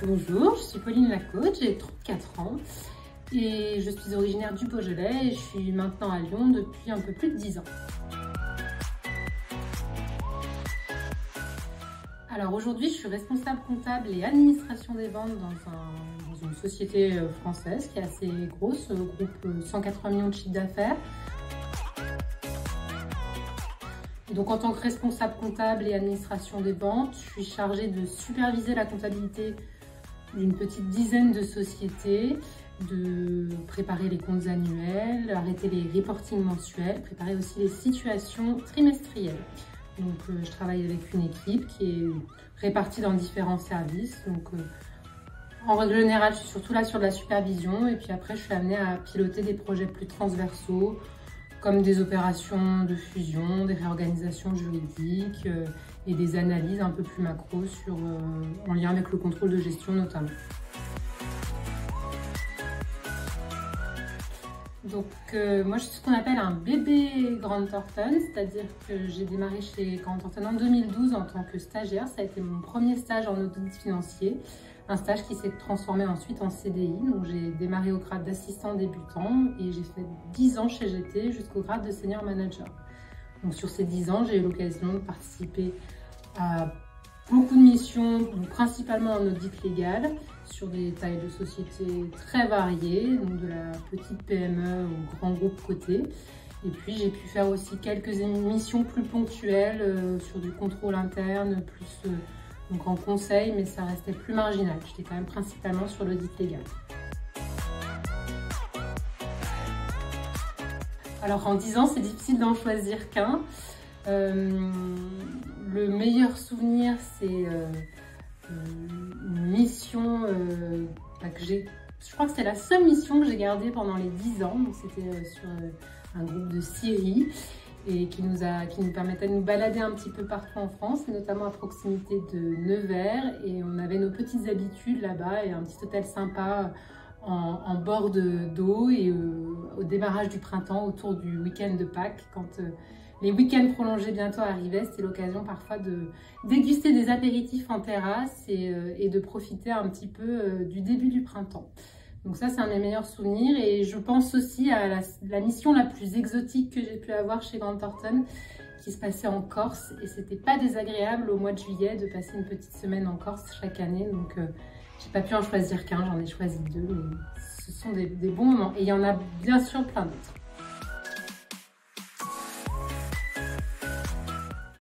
Bonjour, je suis Pauline Lacote, j'ai 34 ans et je suis originaire du Beaujolais et je suis maintenant à Lyon depuis un peu plus de 10 ans. Alors aujourd'hui, je suis responsable comptable et administration des ventes dans une société française qui est assez grosse, groupe 180 millions de chiffre d'affaires. Donc en tant que responsable comptable et administration des ventes, je suis chargée de superviser la comptabilité d'une petite dizaine de sociétés, de préparer les comptes annuels, arrêter les reportings mensuels, préparer aussi les situations trimestrielles. Donc je travaille avec une équipe qui est répartie dans différents services. Donc en règle générale, je suis surtout là sur de la supervision et puis après je suis amenée à piloter des projets plus transversaux comme des opérations de fusion, des réorganisations juridiques et des analyses un peu plus macro en lien avec le contrôle de gestion notamment. Donc moi je suis ce qu'on appelle un bébé Grant Thornton, c'est-à-dire que j'ai démarré chez Grant Thornton en 2012 en tant que stagiaire. Ça a été mon premier stage en audit financier, un stage qui s'est transformé ensuite en CDI. Donc j'ai démarré au grade d'assistant débutant et j'ai fait 10 ans chez GT jusqu'au grade de senior manager. Donc sur ces 10 ans, j'ai eu l'occasion de participer à beaucoup de missions, donc principalement en audit légal, sur des tailles de sociétés très variées, donc de la petite PME au grand groupe coté. Et puis j'ai pu faire aussi quelques missions plus ponctuelles sur du contrôle interne, plus donc en conseil, mais ça restait plus marginal. J'étais quand même principalement sur l'audit légal. Alors en 10 ans, c'est difficile d'en choisir qu'un. Le meilleur souvenir, c'est une mission que j'ai... Je crois que c'est la seule mission que j'ai gardée pendant les 10 ans. C'était sur un groupe de Syrie et qui nous permettait de nous balader un petit peu partout en France, notamment à proximité de Nevers. Et on avait nos petites habitudes là-bas et un petit hôtel sympa en bord d'eau et au démarrage du printemps, autour du week-end de Pâques, quand les week-ends prolongés bientôt arrivaient, c'était l'occasion parfois de déguster des apéritifs en terrasse et de profiter un petit peu du début du printemps. Donc ça, c'est un de mes meilleurs souvenirs et je pense aussi à la mission la plus exotique que j'ai pu avoir chez Grant Thornton qui se passait en Corse et c'était pas désagréable au mois de juillet de passer une petite semaine en Corse chaque année. Donc j'ai pas pu en choisir qu'un, j'en ai choisi deux, mais ce sont des bons moments et il y en a bien sûr plein d'autres.